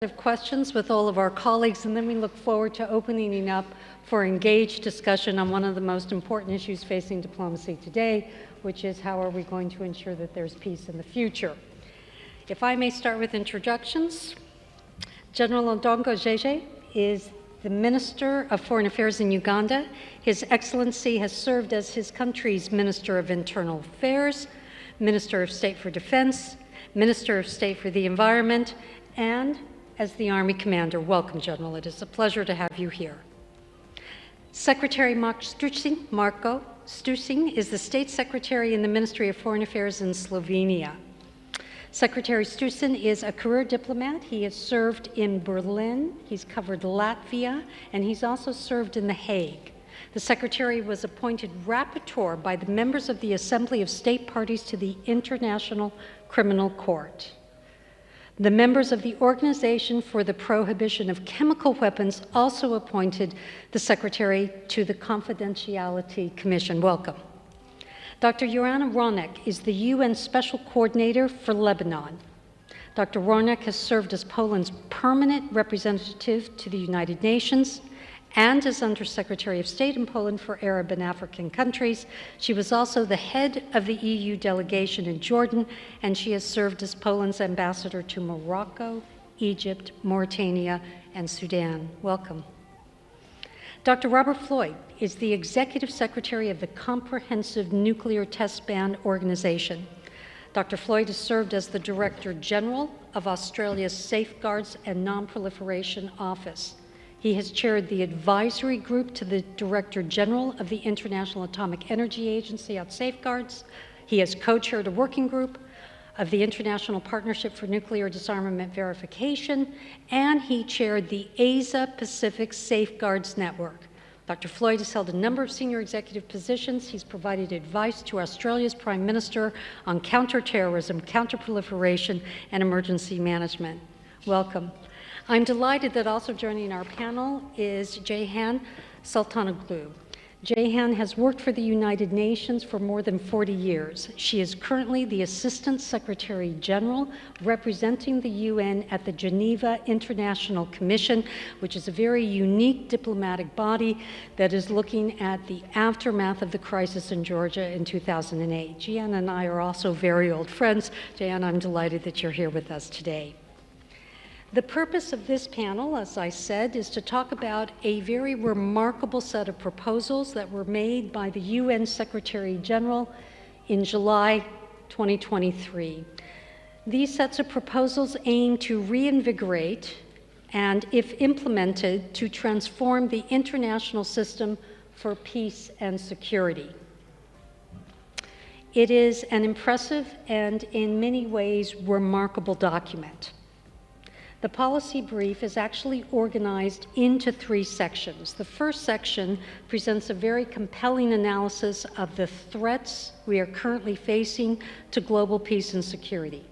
Of questions with all of our colleagues, and then we look forward to opening up for engaged discussion on one of the most important issues facing diplomacy today, which is how are we going to ensure that there's peace in the future. If I may start with introductions. General Odongo Jeje is the Minister of Foreign Affairs in Uganda. His Excellency has served as his country's Minister of Internal Affairs, Minister of State for Defense, Minister of State for the Environment, and as the Army Commander. Welcome, General. It is a pleasure to have you here. Secretary Marko Stusing is the State Secretary in the Ministry of Foreign Affairs in Slovenia. Secretary Stusing is a career diplomat. He has served in Berlin, he's covered Latvia, and he's also served in The Hague. The Secretary was appointed rapporteur by the members of the Assembly of State Parties to the International Criminal Court. The members of the Organization for the Prohibition of Chemical Weapons also appointed the Secretary to the Confidentiality Commission. Welcome. Dr. Joanna Ronek is the UN Special Coordinator for Lebanon. Dr. Ronek has served as Poland's permanent representative to the United Nations and as Undersecretary of State in Poland for Arab and African countries. She was also the head of the EU delegation in Jordan, and she has served as Poland's ambassador to Morocco, Egypt, Mauritania, and Sudan. Welcome. Dr. Robert Floyd is the Executive Secretary of the Comprehensive Nuclear Test Ban Organization. Dr. Floyd has served as the Director General of Australia's Safeguards and Non-Proliferation Office. He has chaired the advisory group to the Director General of the International Atomic Energy Agency on safeguards. He has co-chaired a working group of the International Partnership for Nuclear Disarmament Verification, and he chaired the Asia Pacific Safeguards Network. Dr. Floyd has held a number of senior executive positions. He's provided advice to Australia's Prime Minister on counterterrorism, counterproliferation, and emergency management. Welcome. I'm delighted that also joining our panel is Ceyhan Sultanoglu. Ceyhan has worked for the United Nations for more than 40 years. She is currently the Assistant Secretary General representing the UN at the Geneva International Commission, which is a very unique diplomatic body that is looking at the aftermath of the crisis in Georgia in 2008. Ceyhan and I are also very old friends. Ceyhan, I'm delighted that you're here with us today. The purpose of this panel, as I said, is to talk about a very remarkable set of proposals that were made by the UN Secretary General in July 2023. These sets of proposals aim to reinvigorate and, if implemented, to transform the international system for peace and security. It is an impressive and, in many ways, remarkable document. The policy brief is actually organized into 3 sections. The first section presents a very compelling analysis of the threats we are currently facing to global peace and security.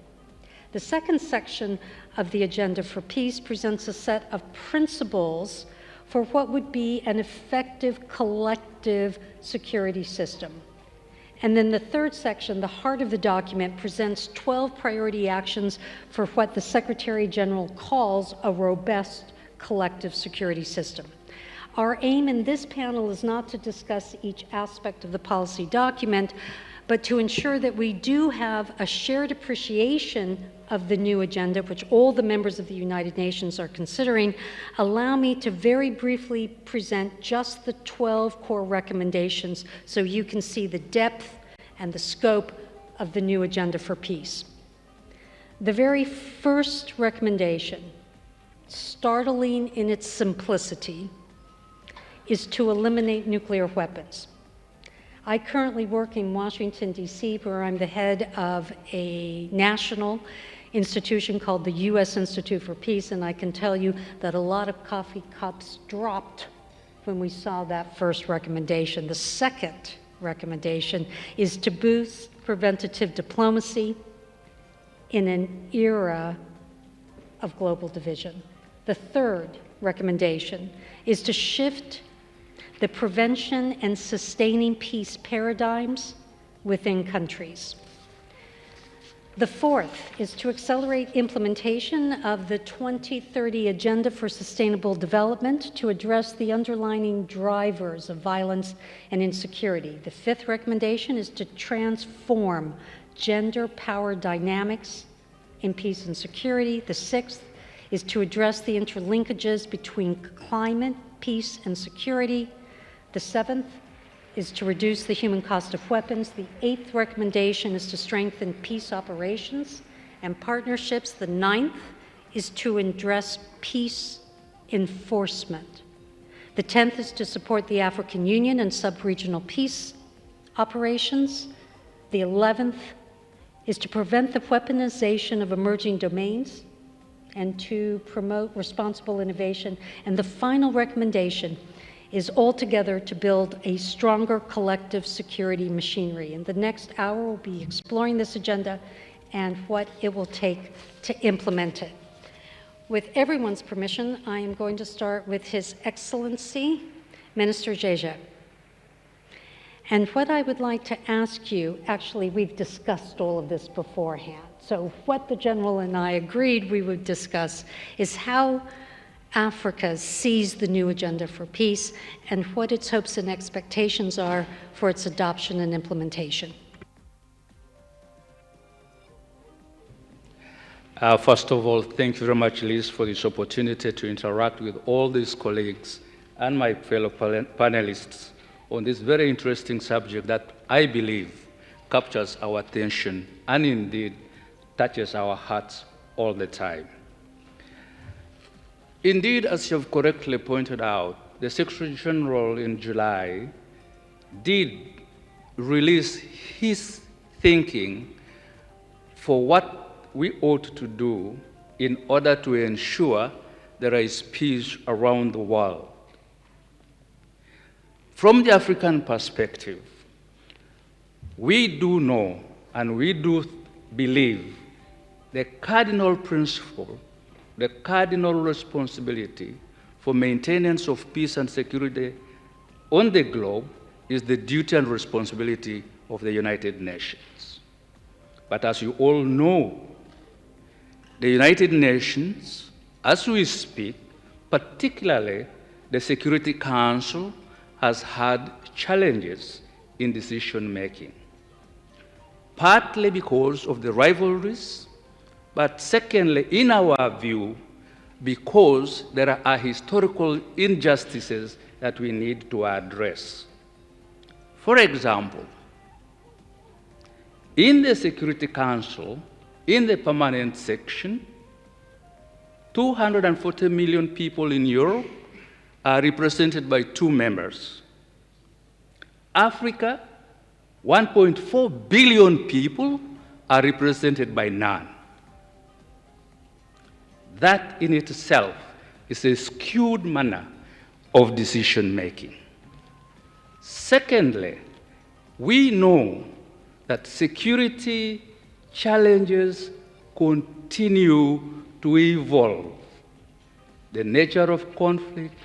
The second section of the Agenda for Peace presents a set of principles for what would be an effective collective security system. And then the third section, the heart of the document, presents 12 priority actions for what the Secretary General calls a robust collective security system. Our aim in this panel is not to discuss each aspect of the policy document, but to ensure that we do have a shared appreciation of the new agenda, which all the members of the United Nations are considering. Allow me to very briefly present just the 12 core recommendations so you can see the depth and the scope of the new Agenda for Peace. The very first recommendation, startling in its simplicity, is to eliminate nuclear weapons. I currently work in Washington, D.C., where I'm the head of a national institution called the U.S. Institute for Peace, and I can tell you that a lot of coffee cups dropped when we saw that first recommendation. The second recommendation is to boost preventative diplomacy in an era of global division. The third recommendation is to shift the prevention and sustaining peace paradigms within countries. The fourth is to accelerate implementation of the 2030 Agenda for Sustainable Development to address the underlying drivers of violence and insecurity. The fifth recommendation is to transform gender power dynamics in peace and security. The sixth is to address the interlinkages between climate, peace, and security. The seventh is to reduce the human cost of weapons. The eighth recommendation is to strengthen peace operations and partnerships. The ninth is to address peace enforcement. The 10th is to support the African Union and sub-regional peace operations. The 11th is to prevent the weaponization of emerging domains and to promote responsible innovation. And the final recommendation is altogether to build a stronger collective security machinery. In the next hour, we'll be exploring this agenda and what it will take to implement it. With everyone's permission, I am going to start with His Excellency, Minister Jeje. And what I would like to ask you, actually, we've discussed all of this beforehand. So what the General and I agreed we would discuss is how Africa sees the new agenda for peace and what its hopes and expectations are for its adoption and implementation. First of all, thank you very much, Liz, for this opportunity to interact with all these colleagues and my fellow panelists on this very interesting subject that I believe captures our attention and indeed touches our hearts all the time. Indeed, as you have correctly pointed out, the Secretary General in July did release his thinking for what we ought to do in order to ensure there is peace around the world. From the African perspective, we do know and we do believe the cardinal principle, the cardinal responsibility for maintenance of peace and security on the globe is the duty and responsibility of the United Nations. But as you all know, the United Nations, as we speak, particularly the Security Council, has had challenges in decision making, partly because of the rivalries, but secondly, in our view, because there are historical injustices that we need to address. For example, in the Security Council, in the permanent section, 240 million people in Europe are represented by 2 members. Africa, 1.4 billion people are represented by none. That in itself is a skewed manner of decision making. Secondly, we know that security challenges continue to evolve. The nature of conflict,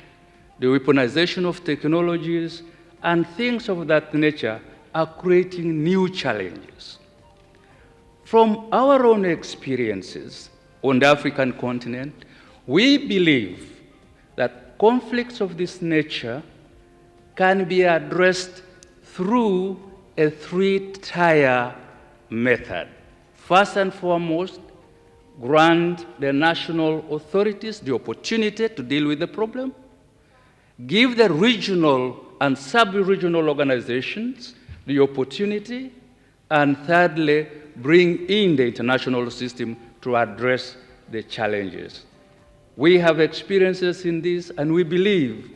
the weaponization of technologies, and things of that nature are creating new challenges. From our own experiences on the African continent, we believe that conflicts of this nature can be addressed through a 3-tier method. First and foremost, grant the national authorities the opportunity to deal with the problem, give the regional and sub-regional organizations the opportunity, and thirdly, bring in the international system to address the challenges. We have experiences in this, and we believe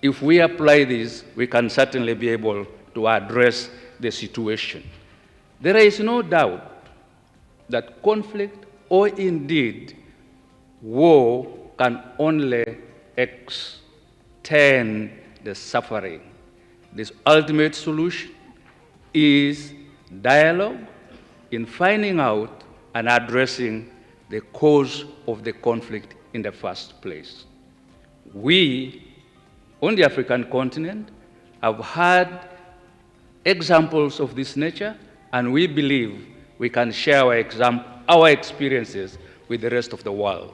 if we apply this, we can certainly be able to address the situation. There is no doubt that conflict, or indeed war, can only extend the suffering. This ultimate solution is dialogue in finding out and addressing the cause of the conflict in the first place. We, on the African continent, have had examples of this nature, and we believe we can share our experiences with the rest of the world.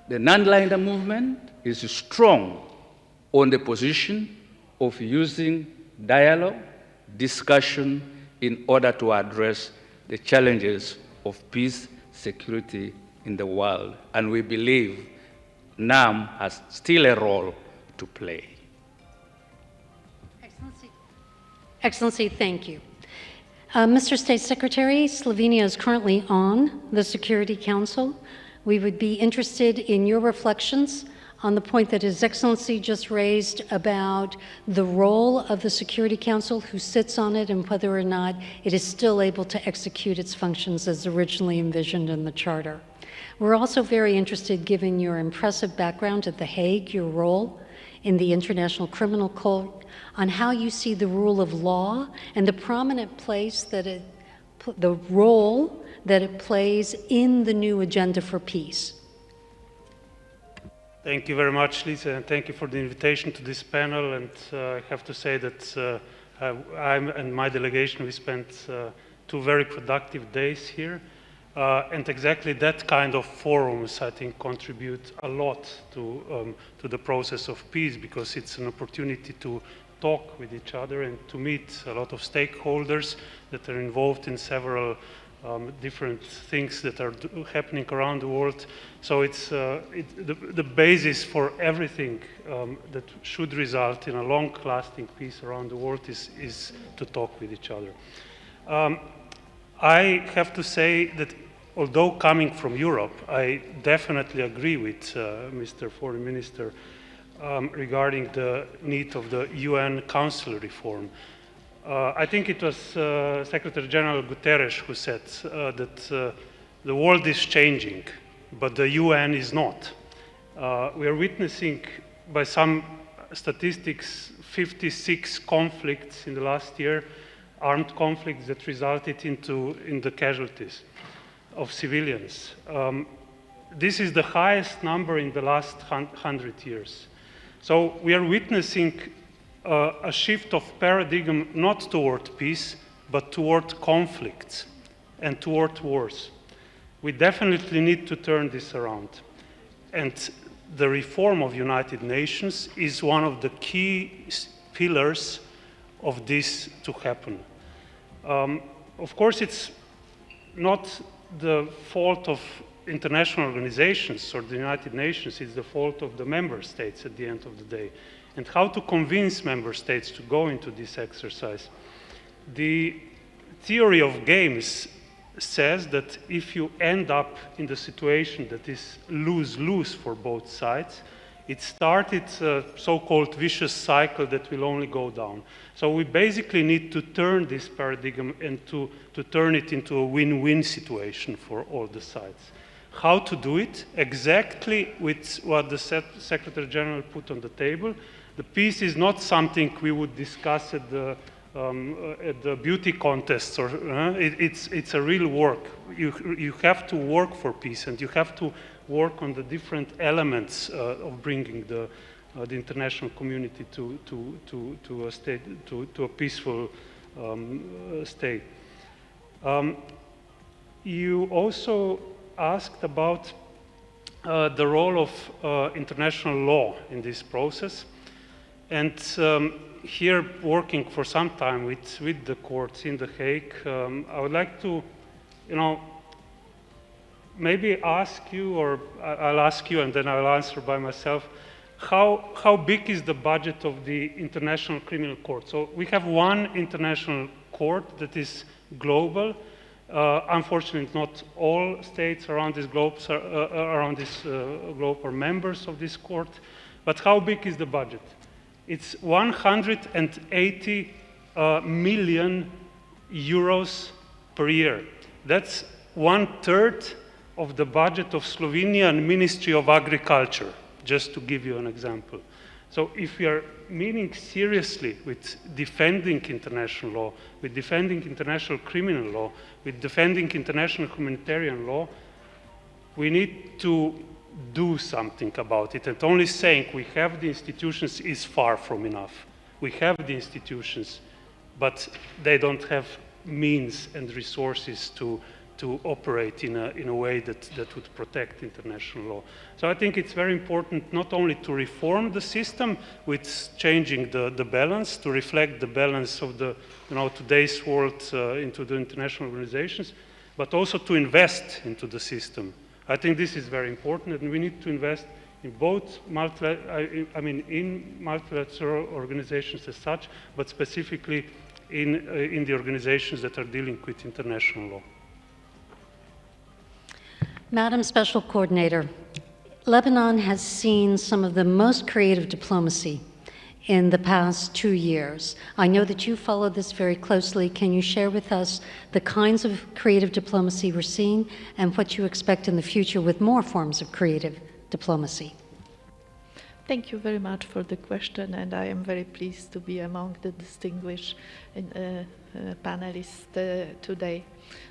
The non-aligned movement is strong on the position of using dialogue, discussion in order to address the challenges of peace, security in the world. And we believe NAM has still a role to play. Excellency, thank you. Mr. State Secretary, Slovenia is currently on the Security Council. We would be interested in your reflections on the point that His Excellency just raised about the role of the Security Council, who sits on it, and whether or not it is still able to execute its functions as originally envisioned in the Charter. We're also very interested, given your impressive background at The Hague, your role in the International Criminal Court, on how you see the rule of law and the prominent place that the role that it plays in the new agenda for peace. Thank you very much, Lisa, and thank you for the invitation to this panel. And I have to say that I and my delegation, we spent 2 very productive days here. And exactly that kind of forums, I think, contribute a lot to the process of peace, because it's an opportunity to talk with each other and to meet a lot of stakeholders that are involved in several different things that are happening around the world. So it's the basis for everything that should result in a long-lasting peace around the world is to talk with each other. I have to say that although coming from Europe, I definitely agree with Mr. Foreign Minister regarding the need of the UN Council reform. I think it was Secretary General Guterres who said that the world is changing, but the UN is not. We are witnessing, by some statistics, 56 conflicts in the last year, armed conflicts that resulted in the casualties of civilians. This is the highest number in the last 100 years. So we are witnessing a shift of paradigm, not toward peace, but toward conflicts and toward wars. We definitely need to turn this around. And the reform of United Nations is one of the key pillars of this to happen. Of course, it's not the fault of international organizations or the United Nations, it's the fault of the member states at the end of the day. And how to convince member states to go into this exercise. The theory of games says that if you end up in the situation that is lose-lose for both sides, it started a so-called vicious cycle that will only go down. So we basically need to turn this paradigm and to turn it into a win-win situation for all the sides. How to do it? Exactly with what the Secretary General put on the table. The peace is not something we would discuss at the beauty contests, or it's a real work. You have to work for peace, and you have to work on the different elements of bringing the international community to a state, to a peaceful state. You also asked about the role of international law in this process. And here, working for some time with the courts in The Hague, I would like to, maybe ask you, or I'll ask you and then I'll answer by myself, how big is the budget of the International Criminal Court? So we have one international court that is global. Unfortunately, not all states around this globe are members of this court. But how big is the budget? It's 180 million euros per year. That's 1/3 of the budget of Slovenian Ministry of Agriculture, just to give you an example. So if we are meaning seriously with defending international law, with defending international criminal law, with defending international humanitarian law, we need to do something about it. And only saying we have the institutions is far from enough. We have the institutions, but they don't have means and resources to operate in a way that would protect international law. So I think it's very important not only to reform the system with changing the balance, to reflect the balance of the today's world into the international organizations, but also to invest into the system. I think this is very important, and we need to invest in both in multilateral organizations as such, but specifically in the organizations that are dealing with international law. Madam Special Coordinator, Lebanon has seen some of the most creative diplomacy in the past 2 years. I know that you follow this very closely. Can you share with us the kinds of creative diplomacy we're seeing and what you expect in the future with more forms of creative diplomacy? Thank you very much for the question, and I am very pleased to be among the distinguished panelists today.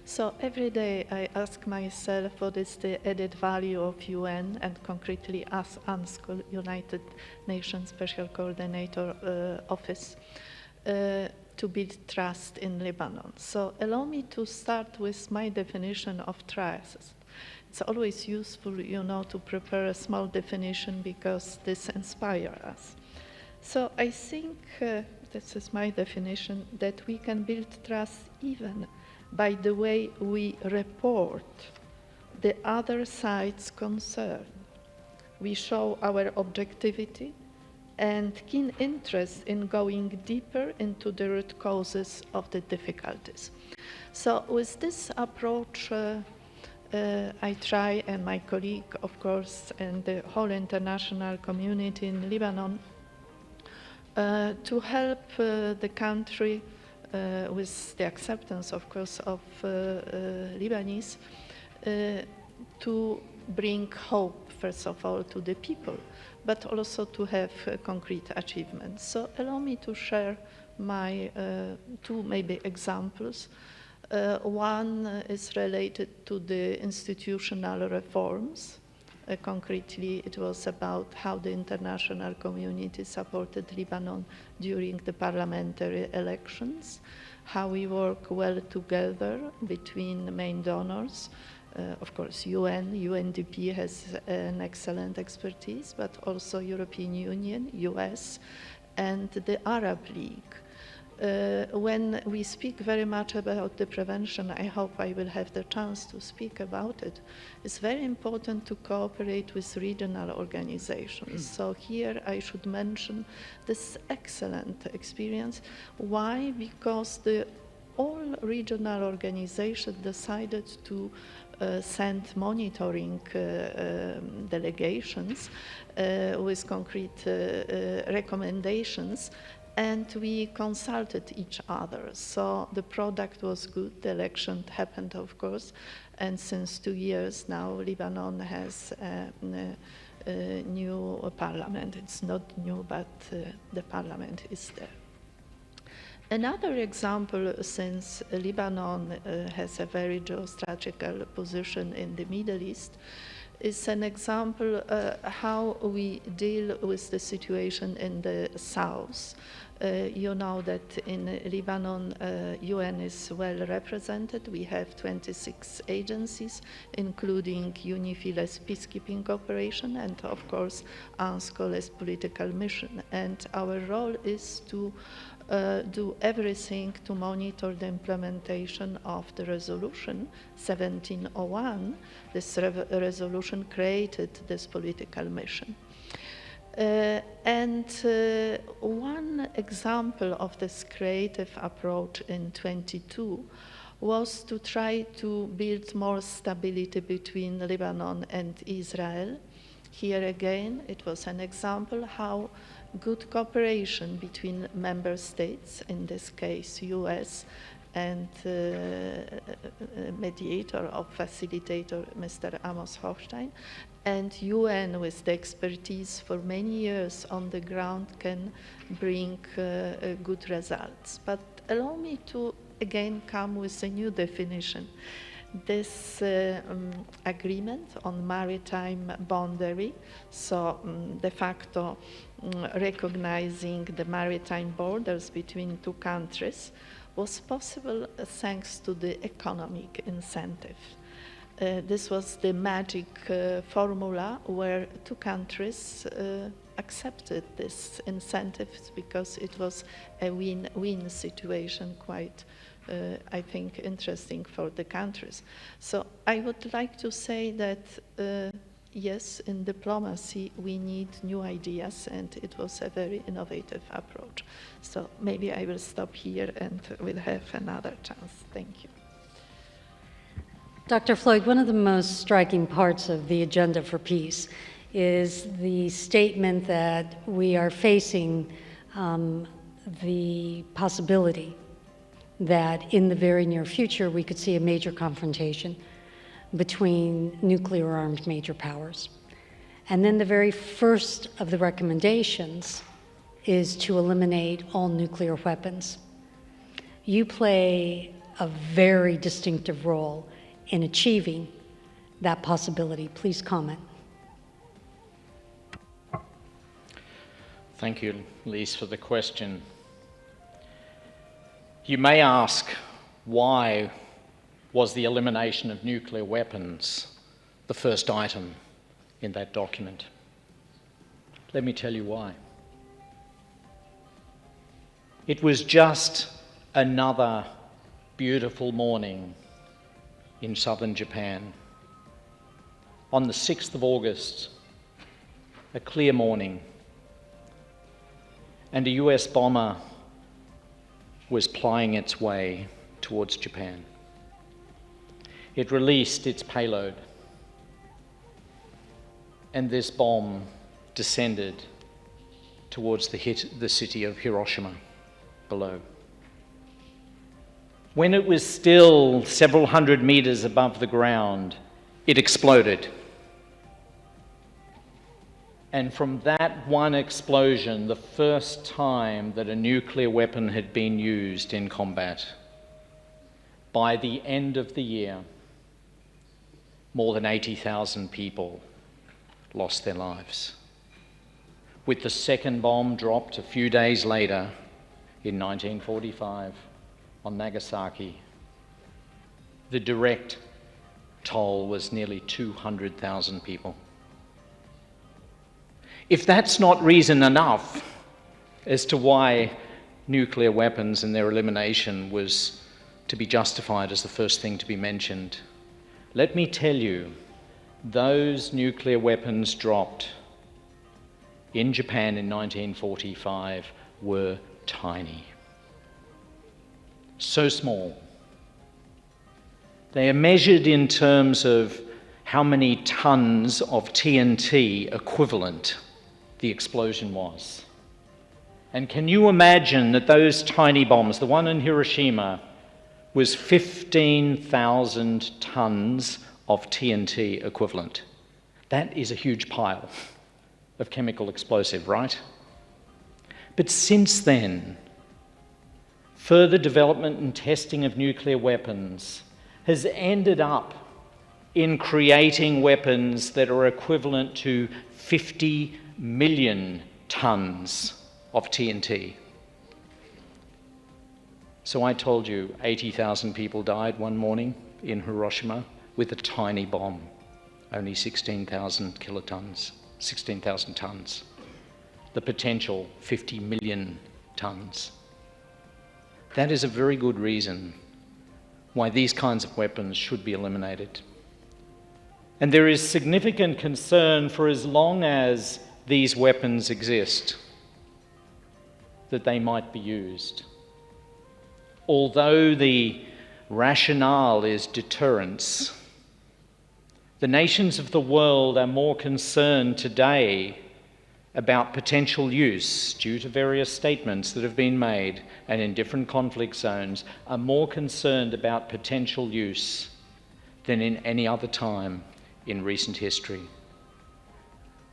So every day I ask myself what is the added value of UN and concretely us, UNSCO, United Nations Special Coordinator Office, to build trust in Lebanon. So allow me to start with my definition of trust. It's always useful, to prepare a small definition because this inspires us. So I think, this is my definition, that we can build trust even by the way we report the other side's concern. We show our objectivity and keen interest in going deeper into the root causes of the difficulties. So with this approach, I try, and my colleague, of course, and the whole international community in Lebanon, to help the country with the acceptance, of course, of Lebanese, to bring hope, first of all, to the people, but also to have concrete achievements. So allow me to share my two maybe examples. One is related to the institutional reforms. Concretely, it was about how the international community supported Lebanon during the parliamentary elections, how we work well together between the main donors. Of course, UNDP has an excellent expertise, but also European Union, US, and the Arab League. When we speak very much about the prevention, I hope I will have the chance to speak about it. It's very important to cooperate with regional organizations. So here I should mention this excellent experience. Why? Because all regional organizations decided to send monitoring delegations with concrete recommendations, and we consulted each other. So the product was good. The election happened, of course, and since 2 years now, Lebanon has a new parliament. It's not new, but the parliament is there. Another example, since Lebanon has a very geostrategical position in the Middle East, is an example how we deal with the situation in the south. You know that in Lebanon, UN is well represented. We have 26 agencies, including UNIFIL as peacekeeping operation, and of course, UNSCO as political mission. And our role is to do everything to monitor the implementation of the resolution 1701. This resolution created this political mission. One example of this creative approach in 22 was to try to build more stability between Lebanon and Israel. Here again, it was an example how good cooperation between member states, in this case US, and mediator or facilitator, Mr. Amos Hochstein, and UN with the expertise for many years on the ground can bring good results. But allow me to again come with a new definition. This agreement on maritime boundary, so de facto recognizing the maritime borders between two countries, was possible thanks to the economic incentive. This was the magic formula where two countries accepted this incentives because it was a win-win situation, quite, I think, interesting for the countries. So I would like to say that yes, in diplomacy we need new ideas, and it was a very innovative approach. So maybe I will stop here and we'll have another chance. Thank you. Dr. Floyd, one of the most striking parts of the Agenda for Peace is the statement that we are facing the possibility that in the very near future we could see a major confrontation between nuclear-armed major powers. And then the very first of the recommendations is to eliminate all nuclear weapons. You play a very distinctive role in achieving that possibility. Please comment. Thank you, Lise, for the question. You may ask, why was the elimination of nuclear weapons the first item in that document? Let me tell you why. It was just another beautiful morning in southern Japan. On the 6th of August, a clear morning, and a US bomber was plying its way towards Japan. It released its payload, and this bomb descended towards the city of Hiroshima below. When it was still several hundred meters above the ground, it exploded. And from that one explosion, the first time that a nuclear weapon had been used in combat, by the end of the year, more than 80,000 people lost their lives. With the second bomb dropped a few days later, in 1945, on Nagasaki, the direct toll was nearly 200,000 people. If that's not reason enough as to why nuclear weapons and their elimination was to be justified as the first thing to be mentioned, let me tell you, those nuclear weapons dropped in Japan in 1945 were tiny. So small. They are measured in terms of how many tons of TNT equivalent the explosion was. And can you imagine that those tiny bombs, the one in Hiroshima, was 15,000 tons of TNT equivalent? That is a huge pile of chemical explosive, right? But since then, further development and testing of nuclear weapons has ended up in creating weapons that are equivalent to 50 million tons of TNT. So I told you 80,000 people died one morning in Hiroshima with a tiny bomb, only 16,000 kilotons, 16,000 tons. The potential 50 million tons. That is a very good reason why these kinds of weapons should be eliminated. And there is significant concern for as long as these weapons exist, that they might be used. Although the rationale is deterrence, the nations of the world are more concerned today about potential use, due to various statements that have been made and in different conflict zones, are more concerned about potential use than in any other time in recent history.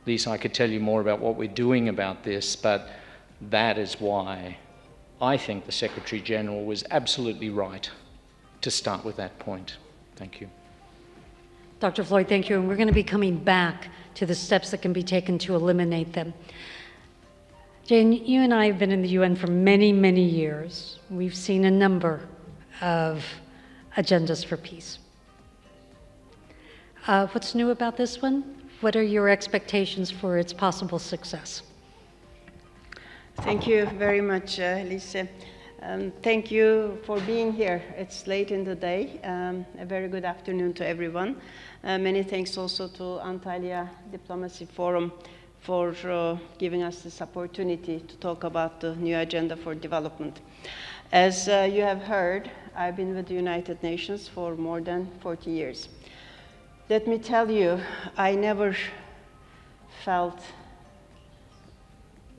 Lisa, I could tell you more about what we're doing about this, but that is why I think the Secretary General was absolutely right to start with that point. Thank you. Dr. Floyd, thank you. And we're going to be coming back to the steps that can be taken to eliminate them. Jane, you and I have been in the UN for many, many years. We've seen a number of agendas for peace. What's new about this one? What are your expectations for its possible success? Thank you very much, Lise. Thank you for being here. It's late in the day. A very good afternoon to everyone. Many thanks also to Antalya Diplomacy Forum for giving us this opportunity to talk about the new agenda for development. As you have heard, I've been with the United Nations for more than 40 years. Let me tell you, I never felt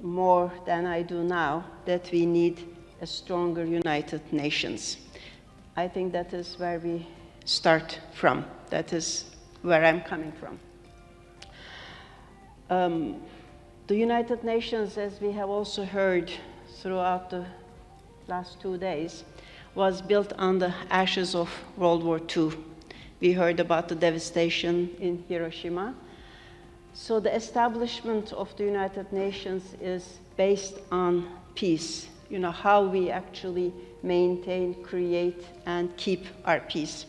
more than I do now that we need a stronger United Nations. I think that is where we start from. That is where I'm coming from. The United Nations, as we have also heard throughout the last 2 days, was built on the ashes of World War II. We heard about the devastation in Hiroshima. So the establishment of the United Nations is based on peace, you know, how we actually maintain, create, and keep our peace.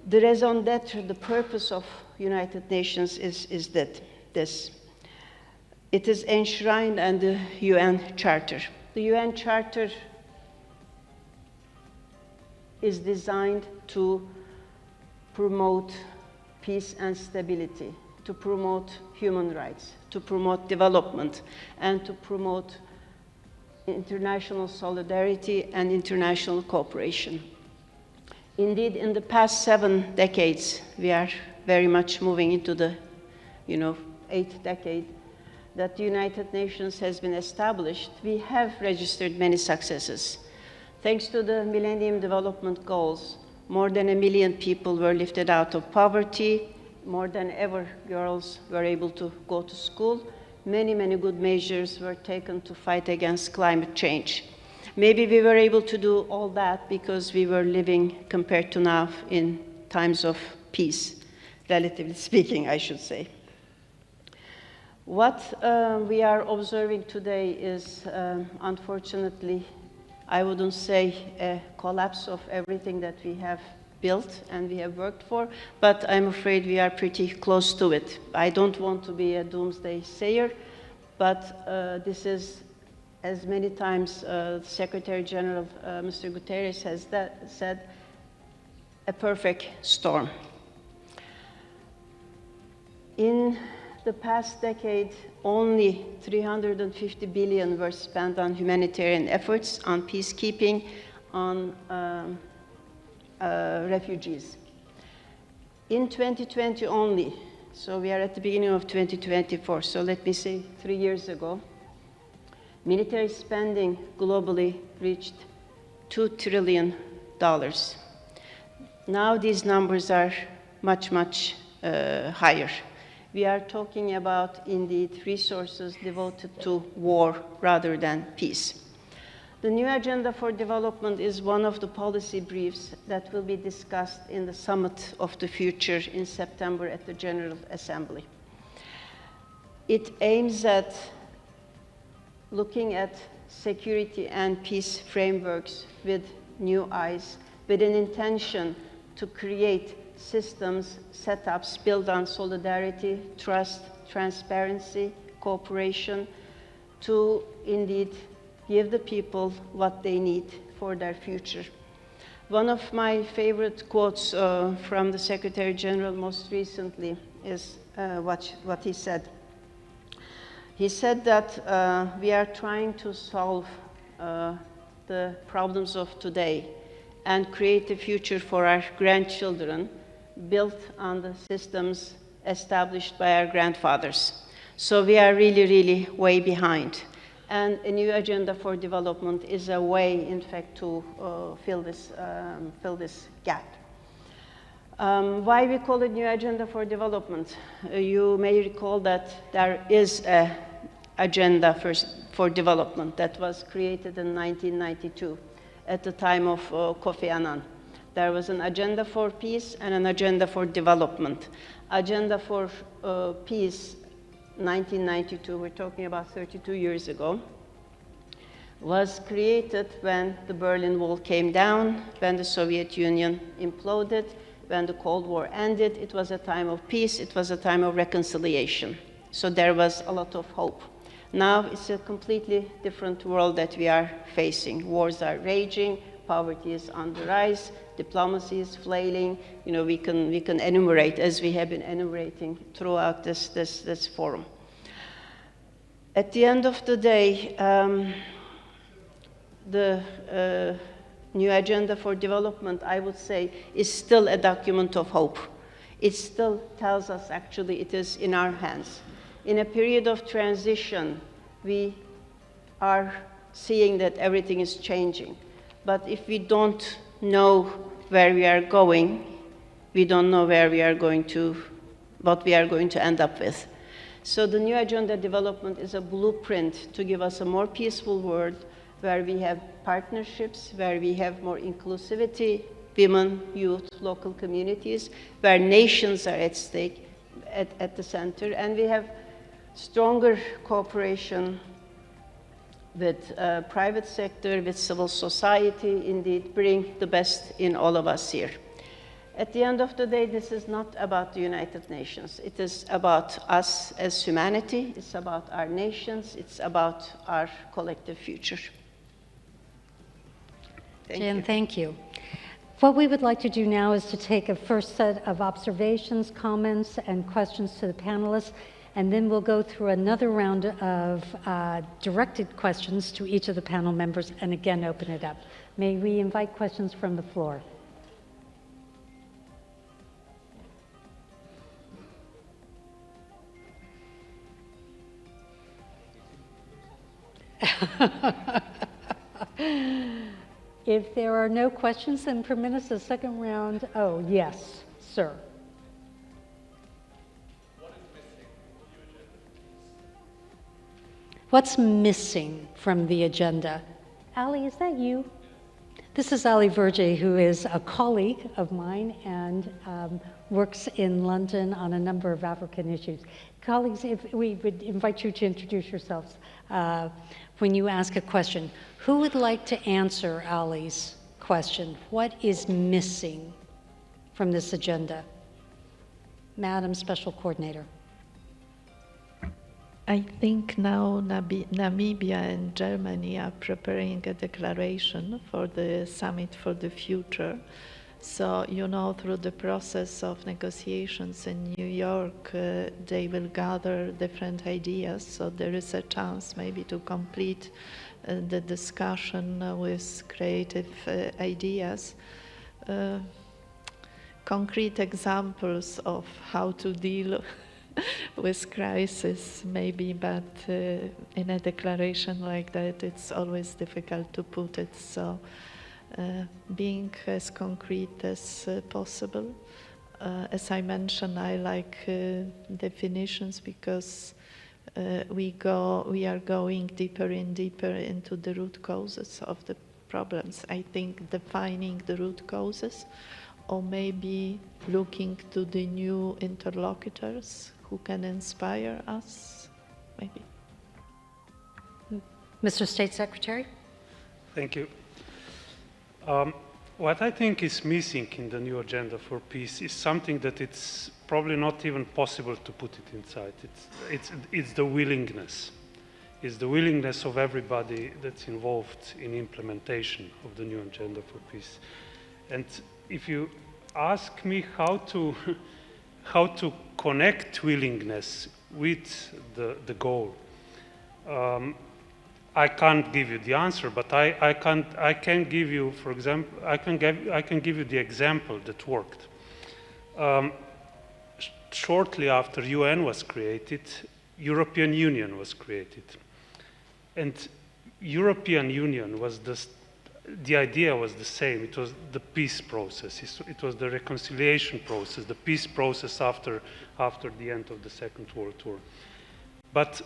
The raison d'etre, the purpose of United Nations is that this. It is enshrined in the UN Charter. The UN Charter is designed to promote peace and stability, to promote human rights, to promote development, and to promote international solidarity and international cooperation. Indeed, in the past 7 decades, we are very much moving into the, 8th decade that the United Nations has been established. We have registered many successes. Thanks to the Millennium Development Goals, more than 1 million people were lifted out of poverty. More than ever, girls were able to go to school. Many, many good measures were taken to fight against climate change. Maybe we were able to do all that because we were living, compared to now, in times of peace, relatively speaking, I should say. What we are observing today is, unfortunately, I wouldn't say a collapse of everything that we have built and we have worked for, but I'm afraid we are pretty close to it. I don't want to be a doomsday sayer, but this is, as many times Secretary General Mr. Guterres has said, a perfect storm. In the past decade, only 350 billion were spent on humanitarian efforts, on peacekeeping, on refugees. In 2020 only, so we are at the beginning of 2024, so let me say 3 years ago, military spending globally reached $2 trillion. Now these numbers are much, much higher. We are talking about, indeed, resources devoted to war rather than peace. The new agenda for development is one of the policy briefs that will be discussed in the Summit of the Future in September at the General Assembly. It aims at looking at security and peace frameworks with new eyes, with an intention to create systems, setups built on solidarity, trust, transparency, cooperation, to indeed give the people what they need for their future. One of my favorite quotes from the Secretary General most recently is what he said. He said that we are trying to solve the problems of today and create a future for our grandchildren built on the systems established by our grandfathers. So we are really, really way behind. And a new agenda for development is a way, in fact, to fill this gap. Why we call it new agenda for development? You may recall that there is an agenda for development that was created in 1992 at the time of Kofi Annan. There was an agenda for peace and an agenda for development. Agenda for peace 1992, we're talking about 32 years ago, was created when the Berlin Wall came down, when the Soviet Union imploded, when the Cold War ended. It was a time of peace, it was a time of reconciliation. So there was a lot of hope. Now it's a completely different world that we are facing. Wars are raging, poverty is on the rise, diplomacy is flailing. You know, we can enumerate, as we have been enumerating throughout this forum. At the end of the day, the new agenda for development, I would say, is still a document of hope. It still tells us, actually, it is in our hands. In a period of transition, we are seeing that everything is changing. But if we don't know where we are going, we don't know where we are going to, what we are going to end up with. So the new agenda development is a blueprint to give us a more peaceful world where we have partnerships, where we have more inclusivity, women, youth, local communities, where nations are at stake, at the center, and we have stronger cooperation with private sector, with civil society, indeed bring the best in all of us here. At the end of the day, this is not about the United Nations. It is about us as humanity, it's about our nations, it's about our collective future. Jan, thank you. What we would like to do now is to take a first set of observations, comments, and questions to the panelists, and then we'll go through another round of directed questions to each of the panel members, and again open it up. May we invite questions from the floor? If there are no questions, then permit us a second round. Oh, yes, sir. What's missing from the agenda? Ali, is that you? This is Ali Verjee, who is a colleague of mine and works in London on a number of African issues. Colleagues, if we would invite you to introduce yourselves when you ask a question. Who would like to answer Ali's question? What is missing from this agenda? Madam Special Coordinator. I think now Namibia and Germany are preparing a declaration for the Summit for the Future. So, you know, through the process of negotiations in New York, they will gather different ideas. So there is a chance maybe to complete the discussion with creative ideas. Concrete examples of how to deal with crisis maybe, but in a declaration like that, it's always difficult to put it. So being as concrete as possible. As I mentioned, I like definitions because we are going deeper and deeper into the root causes of the problems. I think defining the root causes, or maybe looking to the new interlocutors who can inspire us, maybe. Mr. State Secretary. Thank you. What I think is missing in the new agenda for peace is something that it's probably not even possible to put it inside. It's the willingness. It's the willingness of everybody that's involved in implementation of the new agenda for peace. And if you ask me how to connect willingness with the goal, I can't give you the answer, but I can give you, for example, I can give you the example that worked. Shortly after UN was created, European Union was created, and European Union was the idea was the same. It was the peace process. It was the reconciliation process, the peace process after the end of the Second World War. But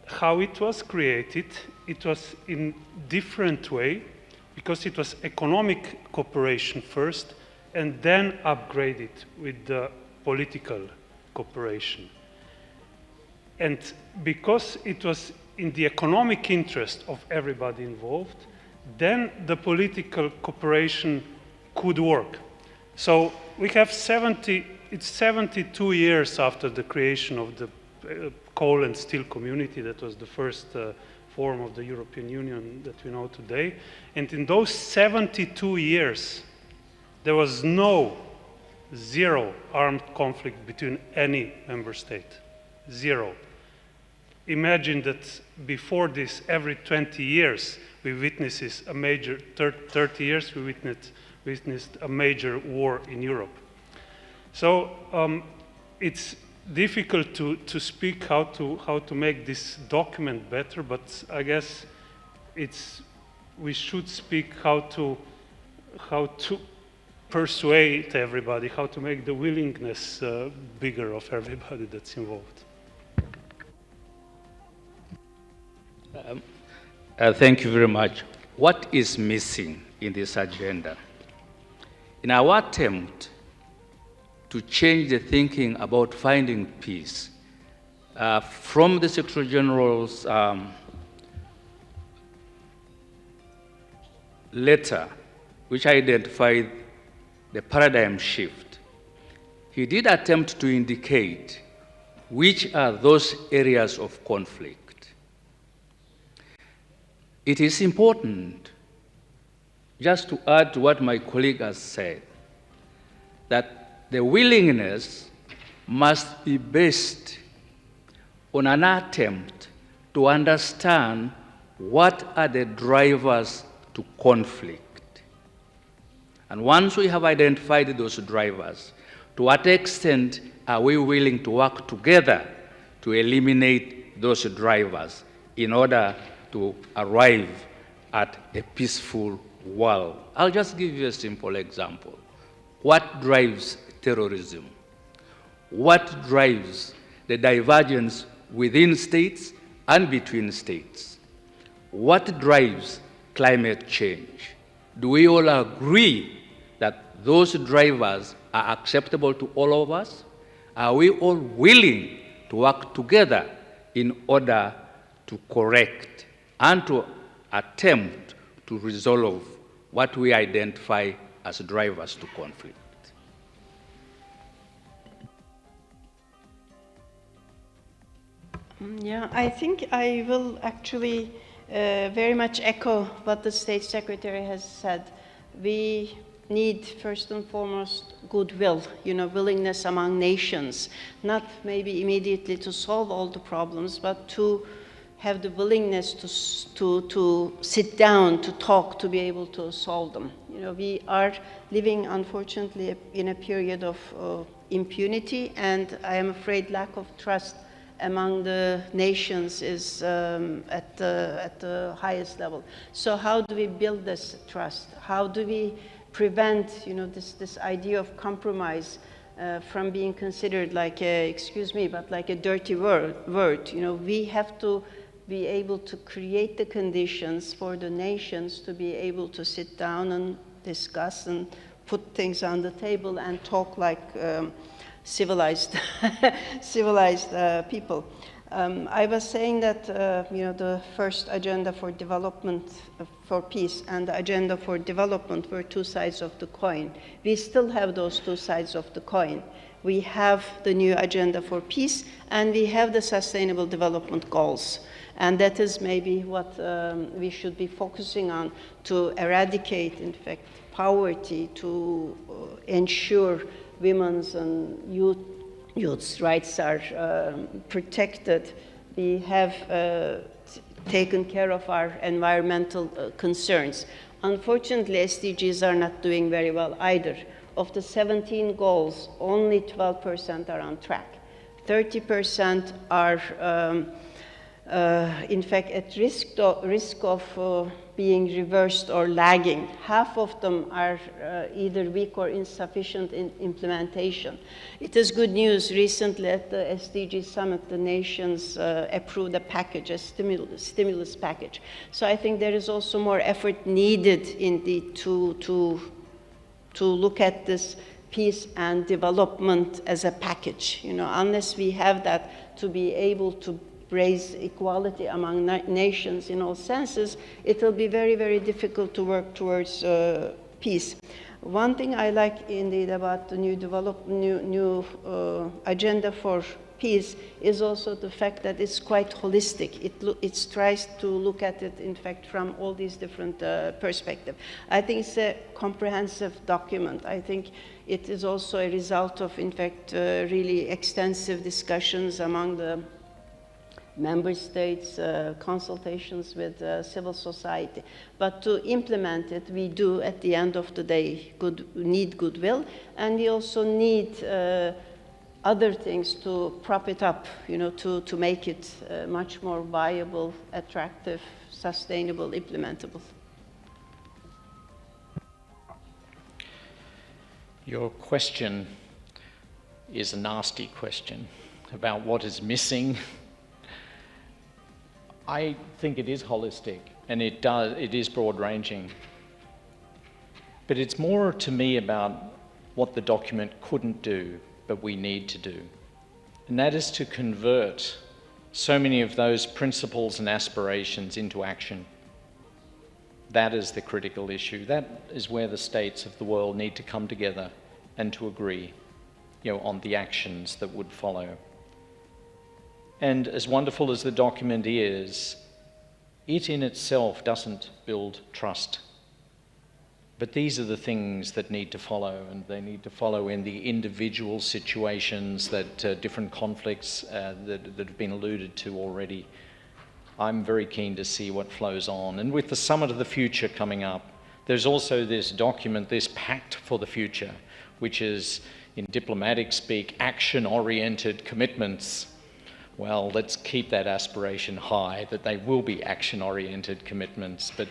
how it was created, it was in different way because it was economic cooperation first and then upgraded with the political cooperation. And because it was in the economic interest of everybody involved, then the political cooperation could work. So we have it's 72 years after the creation of the coal and steel community. That was the first form of the European Union that we know today. And in those 72 years, there was zero armed conflict between any member state. Zero. Imagine that before this, every 20 years, we witnessed a major, 30 years, we witnessed a major war in Europe. So it's difficult to speak how to make this document better, but I guess we should speak how to persuade everybody, how to make the willingness bigger of everybody that's involved. Thank you very much. What is missing in this agenda? In our attempt to change the thinking about finding peace, from the Secretary General's letter, which identified the paradigm shift, he did attempt to indicate which are those areas of conflict. It is important, just to add to what my colleague has said, that the willingness must be based on an attempt to understand what are the drivers to conflict. And once we have identified those drivers, to what extent are we willing to work together to eliminate those drivers in order to arrive at a peaceful world? I'll just give you a simple example. What drives terrorism? What drives the divergence within states and between states? What drives climate change? Do we all agree that those drivers are acceptable to all of us? Are we all willing to work together in order to correct and to attempt to resolve what we identify as drivers to conflict? Yeah, I think I will actually very much echo what the State Secretary has said. We need, first and foremost, goodwill, willingness among nations, not maybe immediately to solve all the problems, but to have the willingness to sit down, to talk, to be able to solve them. We are living, unfortunately, in a period of impunity, and I am afraid lack of trust among the nations is at the highest level. So how do we build this trust? How do we prevent, this idea of compromise from being considered like like a dirty word? We have to be able to create the conditions for the nations to be able to sit down and discuss and put things on the table and talk like civilized people. I was saying that the first agenda for development for peace and the agenda for development were two sides of the coin. We still have those two sides of the coin. We have the new agenda for peace and we have the sustainable development goals. And that is maybe what we should be focusing on to eradicate, in fact, poverty, to ensure women's and youth's rights are protected. We have taken care of our environmental concerns. Unfortunately, SDGs are not doing very well either. Of the 17 goals, only 12% are on track. 30% are in fact at risk of being reversed or lagging. Half of them are either weak or insufficient in implementation. It is good news. Recently at the SDG Summit, the nations approved a package, a stimulus package. So I think there is also more effort needed indeed to look at this peace and development as a package. You know, unless we have that to be able to raise equality among nations in all senses, it will be very, very difficult to work towards peace. One thing I like indeed about the new agenda for peace is also the fact that it's quite holistic. It tries to look at it, in fact, from all these different perspectives. I think it's a comprehensive document. I think it is also a result of, in fact, really extensive discussions among the member states, consultations with civil society. But to implement it, we do, at the end of the day, need goodwill, and we also need other things to prop it up, you know, to make it much more viable, attractive, sustainable, implementable. Your question is a nasty question about what is missing. I think it is holistic, and it is broad-ranging. But it's more to me about what the document couldn't do, but we need to do. And that is to convert so many of those principles and aspirations into action. That is the critical issue. That is where the states of the world need to come together and to agree, you know, on the actions that would follow. And as wonderful as the document is, it in itself doesn't build trust. But these are the things that need to follow, and they need to follow in the individual situations that different conflicts that have been alluded to already. I'm very keen to see what flows on. And with the Summit of the Future coming up, there's also this document, this Pact for the Future, which is, in diplomatic speak, action-oriented commitments. Well, let's keep that aspiration high, that they will be action-oriented commitments, but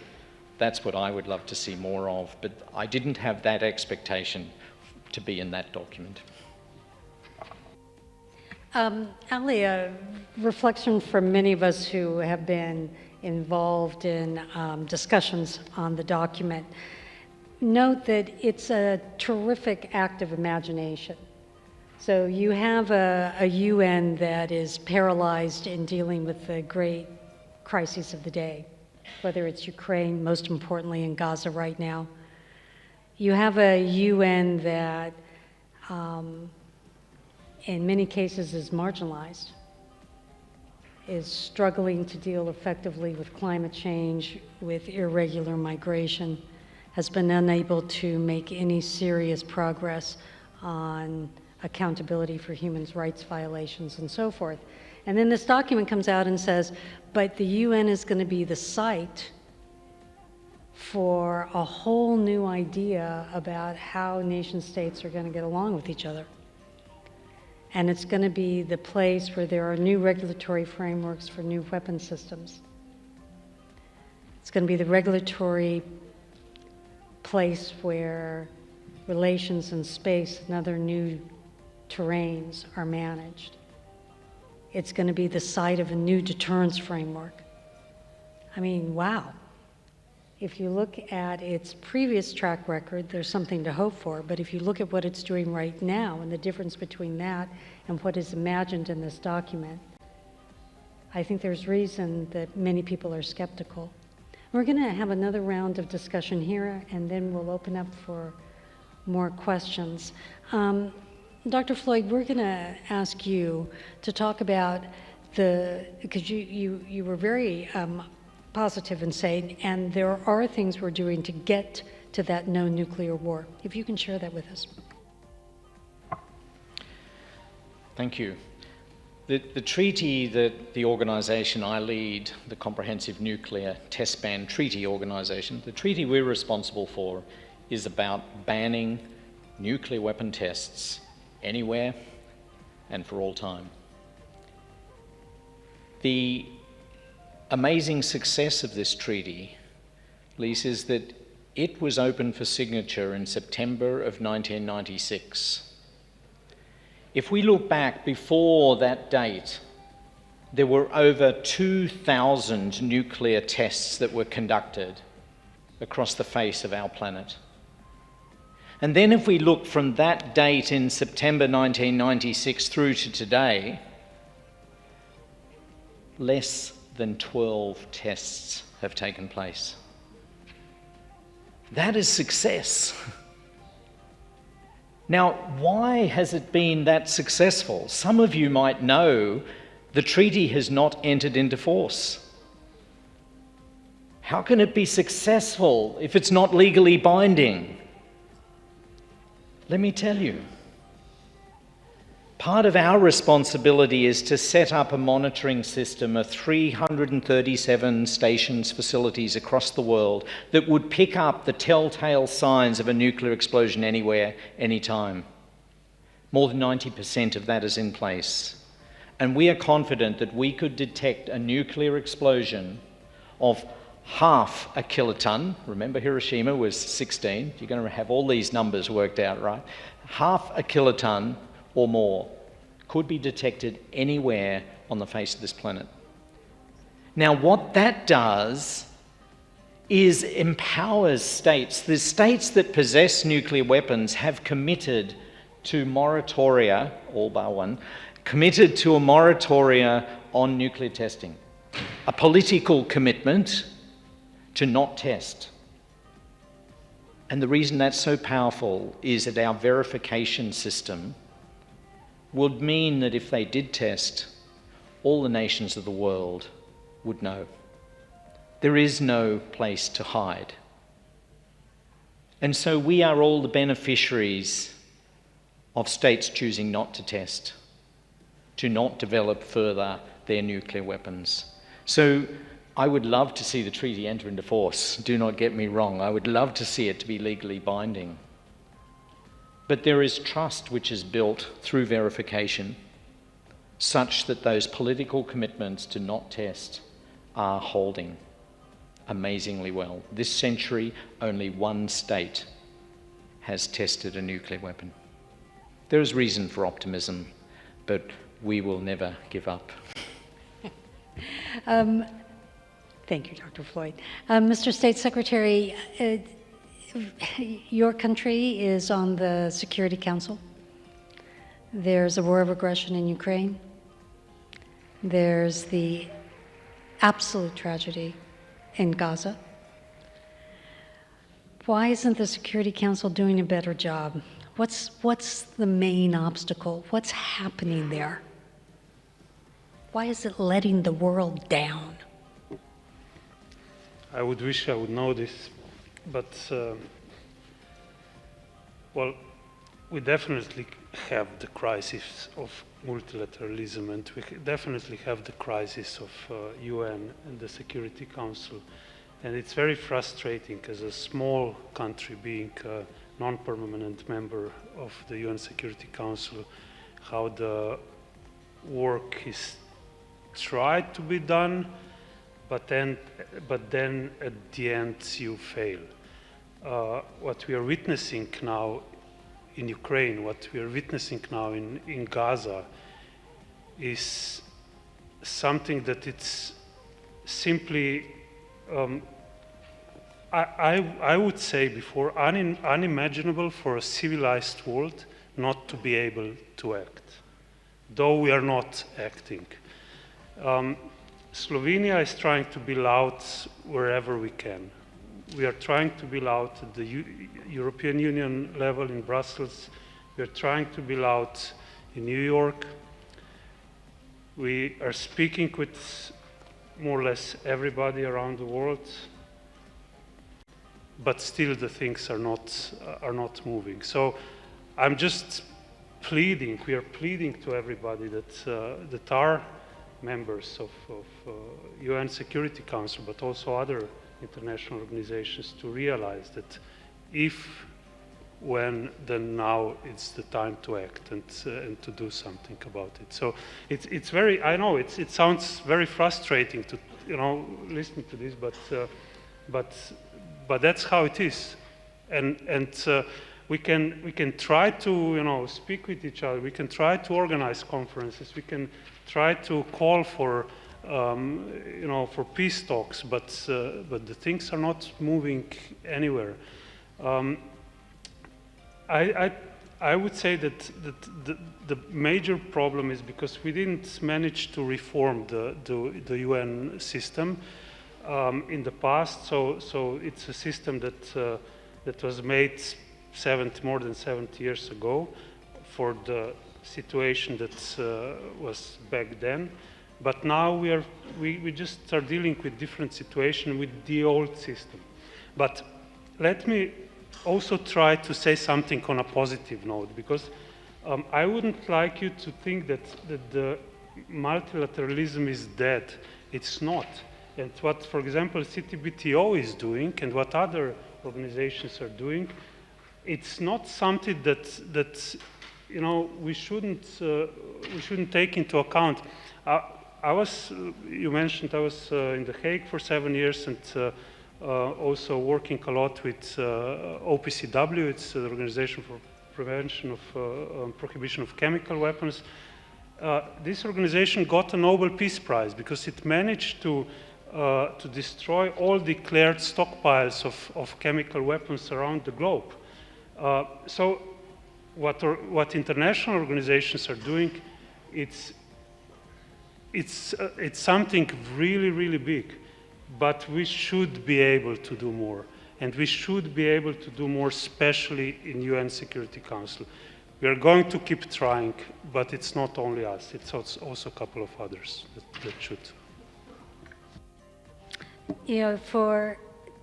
that's what I would love to see more of. But I didn't have that expectation to be in that document. Ali, a reflection from many of us who have been involved in discussions on the document. Note that it's a terrific act of imagination. So you have a UN that is paralyzed in dealing with the great crises of the day, whether it's Ukraine, most importantly in Gaza right now. You have a UN that in many cases is marginalized, is struggling to deal effectively with climate change, with irregular migration, has been unable to make any serious progress on accountability for human rights violations and so forth. And then this document comes out and says, but the UN is going to be the site for a whole new idea about how nation states are going to get along with each other. And it's going to be the place where there are new regulatory frameworks for new weapon systems. It's going to be the regulatory place where relations in space and other new terrains are managed. It's going to be the site of a new deterrence framework. I mean, wow. If you look at its previous track record, there's something to hope for, but if you look at what it's doing right now and the difference between that and what is imagined in this document, I think there's reason that many people are skeptical. We're going to have another round of discussion here, and then we'll open up for more questions. Dr. Floyd, we're going to ask you to talk about because you were very positive in saying, and there are things we're doing to get to that no nuclear war. If you can share that with us. Thank you. The treaty that the organization I lead, the Comprehensive Nuclear Test Ban Treaty Organization, the treaty we're responsible for is about banning nuclear weapon tests anywhere and for all time. The amazing success of this treaty, Lise, is that it was open for signature in September of 1996. If we look back before that date, there were over 2,000 nuclear tests that were conducted across the face of our planet. And then if we look from that date in September 1996 through to today, less than 12 tests have taken place. That is success. Now, why has it been that successful? Some of you might know the treaty has not entered into force. How can it be successful if it's not legally binding? Let me tell you. Part of our responsibility is to set up a monitoring system of 337 stations, facilities across the world that would pick up the telltale signs of a nuclear explosion anywhere, anytime. More than 90% of that is in place. And we are confident that we could detect a nuclear explosion of half a kiloton. Remember, Hiroshima was 16. You're going to have all these numbers worked out, right? Half a kiloton or more could be detected anywhere on the face of this planet. Now, what that does is empowers states. The states that possess nuclear weapons have committed to moratoria, all bar one, committed to a moratoria on nuclear testing, a political commitment to not test. And the reason that's so powerful is that our verification system would mean that if they did test, all the nations of the world would know. There is no place to hide. And so we are all the beneficiaries of states choosing not to test, to not develop further their nuclear weapons. So I would love to see the treaty enter into force. Do not get me wrong. I would love to see it to be legally binding. But there is trust which is built through verification, such that those political commitments to not test are holding amazingly well. This century, only one state has tested a nuclear weapon. There is reason for optimism, but we will never give up. Thank you, Dr. Floyd. Mr. State Secretary, your country is on the Security Council. There's a war of aggression in Ukraine. There's the absolute tragedy in Gaza. Why isn't the Security Council doing a better job? What's the main obstacle? What's happening there? Why is it letting the world down? I would wish I would know this, but well, we definitely have the crisis of multilateralism, and we definitely have the crisis of UN and the Security Council. And it's very frustrating as a small country being a non-permanent member of the UN Security Council, how the work is tried to be done, but then at the end you fail. What we are witnessing now in Ukraine, what we are witnessing now in Gaza is something that it's simply, I would say before, unimaginable for a civilized world not to be able to act, though we are not acting. Slovenia is trying to be loud wherever we can. We are trying to be loud at the European Union level in Brussels. We are trying to be loud in New York. We are speaking with more or less everybody around the world, but still the things are not moving. So I'm just pleading, we are pleading to everybody that are members of UN Security Council, but also other international organizations, to realize that if, when, then now it's the time to act and to do something about it. So it's very, I know it sounds very frustrating to listen to this, but that's how it is, and we can try to speak with each other. We can try to organize conferences. We can try to call for for peace talks, but the things are not moving anywhere. I would say that the major problem is because we didn't manage to reform the UN system in the past. So it's a system that was made more than 70 years ago for the situation that was back then. But now we just are dealing with different situation with the old system. But let me also try to say something on a positive note, because I wouldn't like you to think that the multilateralism is dead. It's not. And what, for example, CTBTO is doing and what other organizations are doing, it's not something that you know, we shouldn't take into account. You mentioned I was in The Hague for 7 years and also working a lot with OPCW. It's the Organization for Prevention of Prohibition of Chemical Weapons. This organization got a Nobel Peace Prize because it managed to destroy all declared stockpiles of chemical weapons around the globe. So what international organizations are doing, it's something really, really big, but we should be able to do more. And we should be able to do more, especially in UN Security Council. We are going to keep trying, but it's not only us, it's also a couple of others that should. You know, for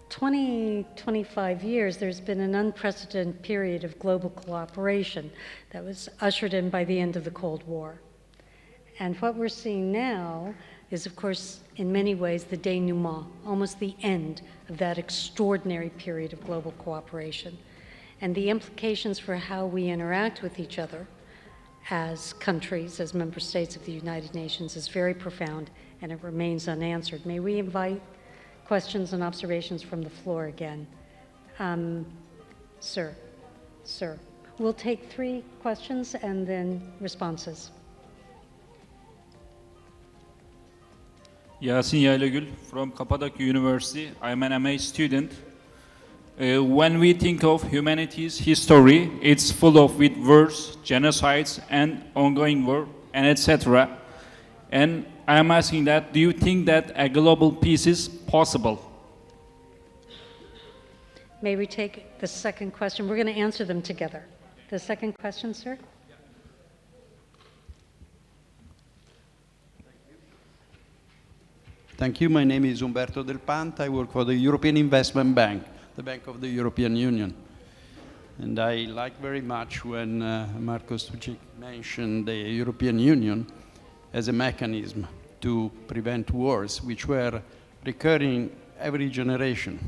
25 years, there's been an unprecedented period of global cooperation that was ushered in by the end of the Cold War. And what we're seeing now is, of course, in many ways, the denouement, almost the end of that extraordinary period of global cooperation. And the implications for how we interact with each other as countries, as member states of the United Nations, is very profound, and it remains unanswered. May we invite questions and observations from the floor again? Sir. We'll take 3 questions and then responses. Yasin Yaylagül from Kapadokya University. I'm an MA student. When we think of humanity's history, it's full of with wars, genocides, and ongoing war, and etc. And I'm asking that, do you think that a global peace is possible? May we take the second question? We're going to answer them together. The second question, sir? Thank you. My name is Umberto Del Panta. I work for the European Investment Bank, the Bank of the European Union. And I like very much when Marko Stučík mentioned the European Union as a mechanism to prevent wars, which were recurring every generation.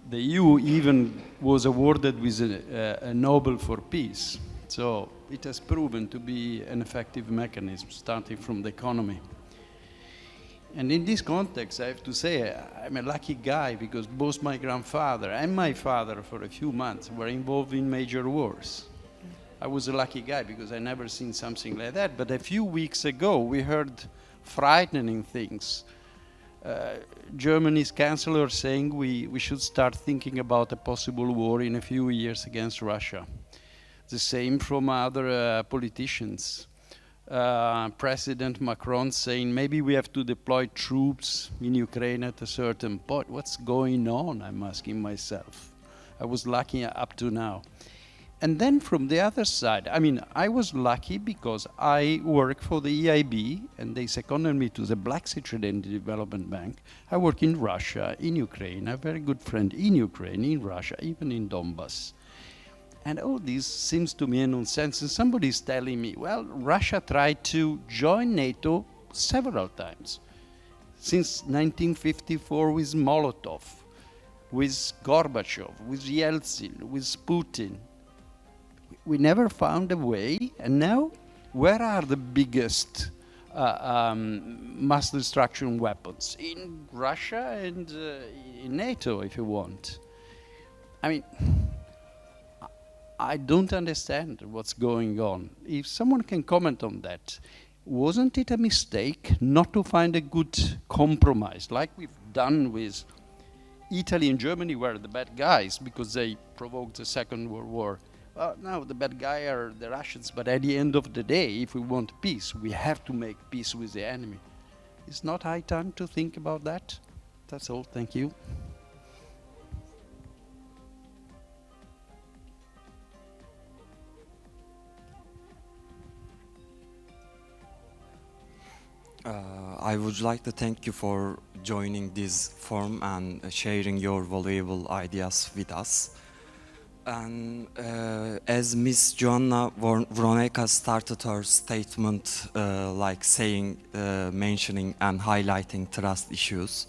The EU even was awarded with a Nobel for Peace. So it has proven to be an effective mechanism, starting from the economy. And in this context, I have to say, I'm a lucky guy because both my grandfather and my father for a few months were involved in major wars. I was a lucky guy because I never seen something like that. But a few weeks ago, we heard frightening things. Germany's chancellor saying we should start thinking about a possible war in a few years against Russia. The same from other politicians. President Macron saying maybe we have to deploy troops in Ukraine at a certain point. What's going on, I'm asking myself. I was lucky up to now. And then from the other side, I mean, I was lucky because I work for the EIB and they seconded me to the Black Sea Trade and Development Bank. I work in Russia, in Ukraine. I have a very good friend in Ukraine, in Russia, even in Donbass. And all this seems to me a nonsense. And somebody's telling me, well, Russia tried to join NATO several times. Since 1954 with Molotov, with Gorbachev, with Yeltsin, with Putin. We never found a way. And now, where are the biggest mass destruction weapons? In Russia and in NATO, if you want. I mean, I don't understand what's going on. If someone can comment on that, wasn't it a mistake not to find a good compromise, like we've done with Italy and Germany were the bad guys because they provoked the Second World War. now the bad guy are the Russians, but at the end of the day, if we want peace, we have to make peace with the enemy. It's not high time to think about that? That's all. Thank you. I would like to thank you for joining this forum and sharing your valuable ideas with us. And as Ms. Joanna Wronecka started her statement, like saying, mentioning and highlighting trust issues,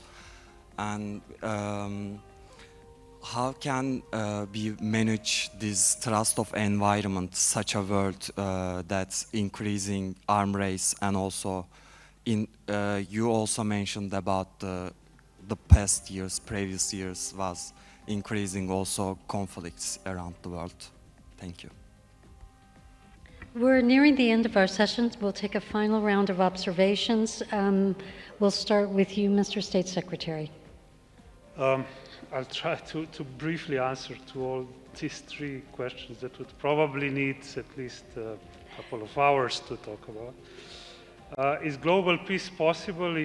and how can we manage this trust of environment, such a world that's increasing arm race, and also you also mentioned about the past years, previous years was increasing also conflicts around the world. Thank you. We're nearing the end of our sessions. We'll take a final round of observations. We'll start with you, Mr. State Secretary. I'll try to briefly answer to all these three questions that would probably need at least a couple of hours to talk about. Is global peace possible?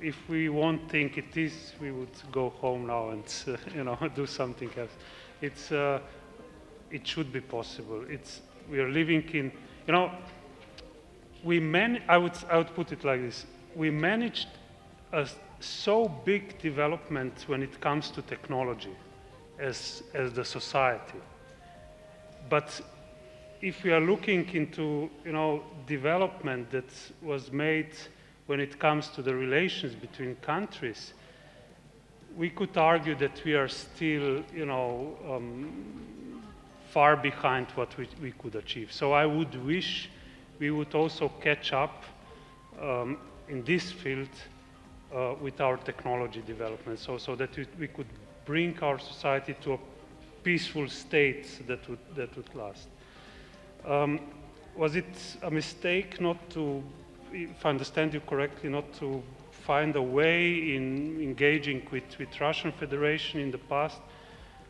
If we won't think it is, we would go home now and do something else. It should be possible. We are living in, I would put it like this: we managed a so big development when it comes to technology as the society, but if we are looking into development that was made when it comes to the relations between countries, we could argue that we are still far behind what we could achieve. So I would wish we would also catch up in this field with our technology development, so that we could bring our society to a peaceful state that would last. Was it a mistake not to, if I understand you correctly, not to find a way in engaging with Russian Federation in the past?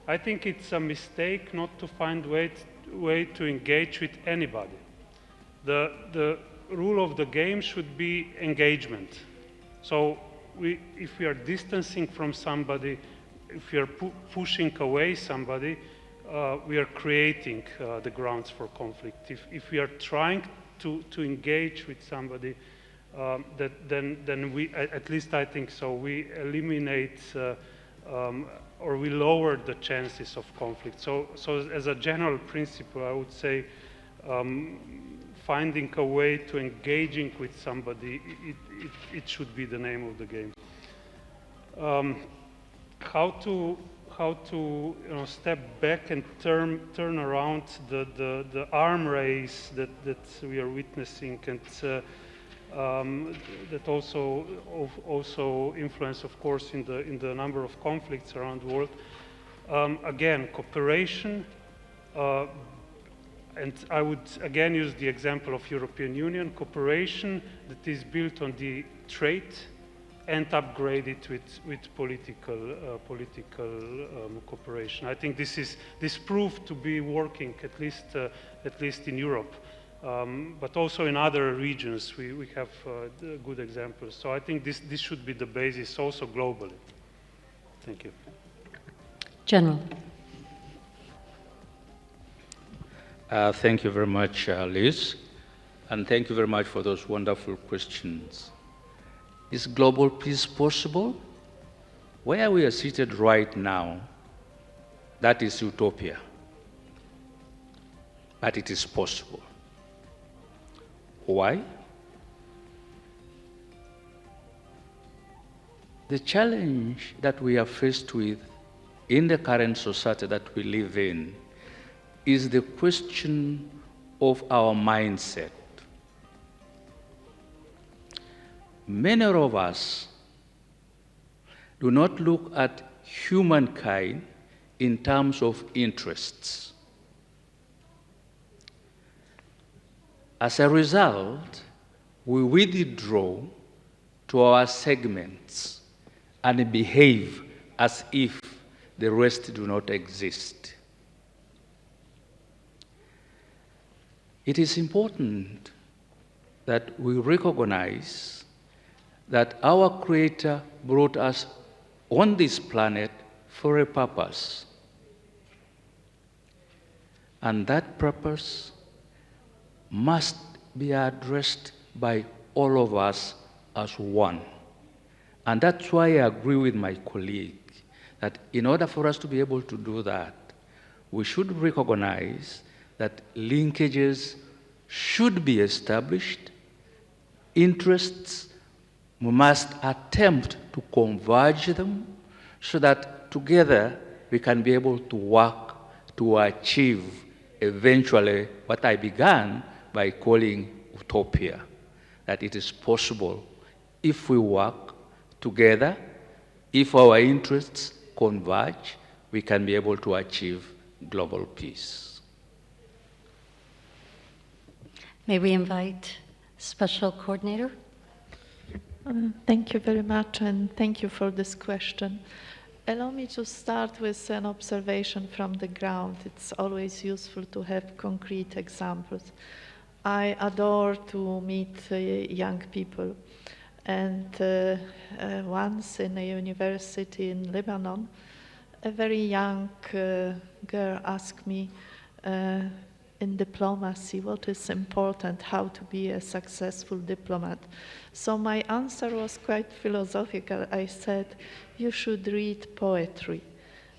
I think it's a mistake not to find way to engage with anybody. The rule of the game should be engagement. So if we are distancing from somebody, if we are pushing away somebody, we are creating the grounds for conflict. If we are trying to engage with somebody, then we, at least I think so, we eliminate or we lower the chances of conflict. So as a general principle, I would say finding a way to engaging with somebody, it should be the name of the game. How to step back and turn around the arm race that we are witnessing, and that also influence, of course, in the number of conflicts around the world. Again, cooperation, and I would again use the example of European Union, cooperation that is built on the trade and upgrade it with political cooperation. I think this proved to be working at least in Europe, but also in other regions we have good examples. So I think this should be the basis also globally. Thank you. General. Thank you very much, Liz, and thank you very much for those wonderful questions. Is global peace possible? Where we are seated right now, that is utopia, but it is possible. Why? The challenge that we are faced with in the current society that we live in is the question of our mindset. Many of us do not look at humankind in terms of interests. As a result, we withdraw to our segments and behave as if the rest do not exist. it is important that we recognize that our Creator brought us on this planet for a purpose. And that purpose must be addressed by all of us as one. And that's why I agree with my colleague that in order for us to be able to do that, we should recognize that linkages should be established, interests, we must attempt to converge them so that together we can be able to work to achieve eventually what I began by calling utopia, that it is possible if we work together, if our interests converge, we can be able to achieve global peace. May we invite Special Coordinator? Thank you very much, and thank you for this question. Allow me to start with an observation from the ground. It's always useful to have concrete examples. I adore to meet young people, and once in a university in Lebanon, a very young girl asked me, in diplomacy, what is important, how to be a successful diplomat. So my answer was quite philosophical. I said, you should read poetry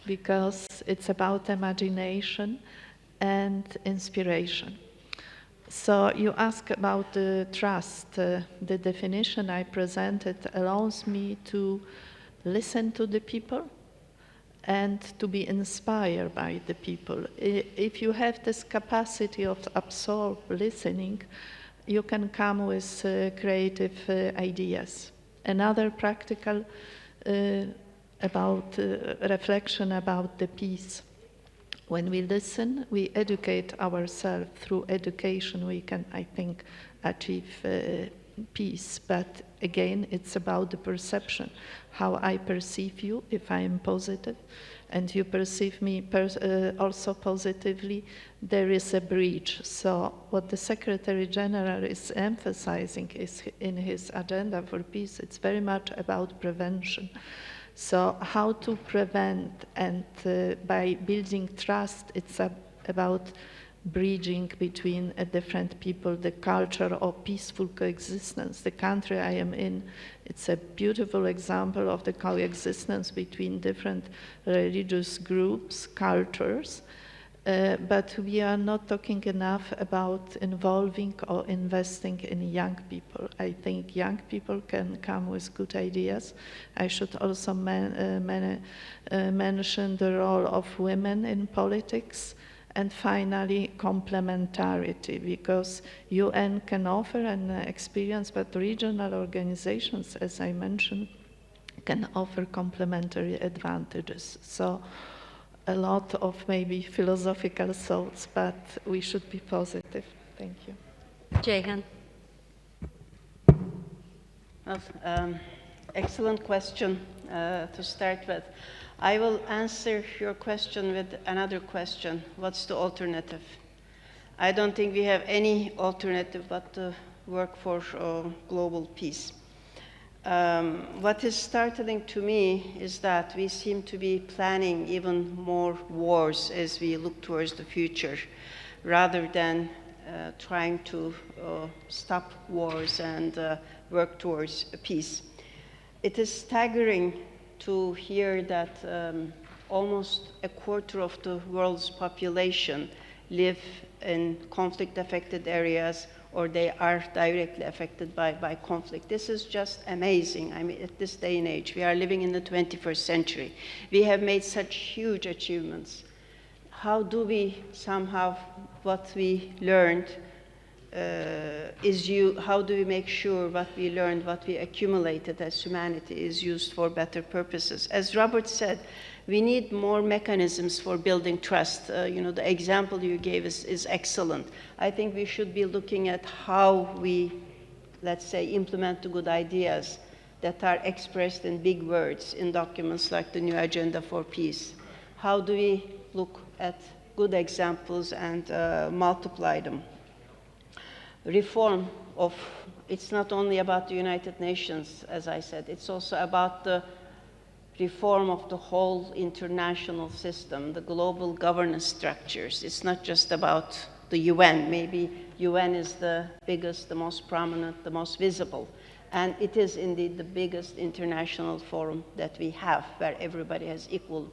because it's about imagination and inspiration. So you ask about the trust. The definition I presented allows me to listen to the people and to be inspired by the people. If you have this capacity of absorb listening, you can come with creative ideas. Another practical reflection about the peace. When we listen, we educate ourselves. Through education, we can, I think, achieve peace. But again, it's about the perception, how I perceive you. If I am positive and you perceive me also positively, there is a bridge. So what the Secretary General is emphasizing is in his agenda for peace, it's very much about prevention. So how to prevent, and by building trust, it's about bridging between different people, the culture of peaceful coexistence. The country I am in, it's a beautiful example of the coexistence between different religious groups, cultures, but we are not talking enough about involving or investing in young people. I think young people can come with good ideas. I should also mention the role of women in politics. And finally, complementarity, because UN can offer an experience, but regional organizations, as I mentioned, can offer complementary advantages. So a lot of maybe philosophical thoughts, but we should be positive. Thank you. Jehan. Well, excellent question to start with. I will answer your question with another question. What's the alternative? I don't think we have any alternative but to work for global peace. What is startling to me is that we seem to be planning even more wars as we look towards the future, rather than trying to stop wars and work towards peace. It is staggering to hear that almost a quarter of the world's population live in conflict-affected areas, or they are directly affected by conflict. This is just amazing. I mean, at this day and age, we are living in the 21st century. We have made such huge achievements. How do we somehow, what we learned, how do we make sure what we learned, what we accumulated as humanity is used for better purposes? As Robert said, we need more mechanisms for building trust. The example you gave is excellent. I think we should be looking at how we, let's say, implement the good ideas that are expressed in big words in documents like the new Agenda for Peace. How do we look at good examples and multiply them? reform of, it's not only about the United Nations, as I said, it's also about the reform of the whole international system, the global governance structures. It's not just about the UN. Maybe UN is the biggest, the most prominent, the most visible. And it is indeed the biggest international forum that we have, where everybody has equal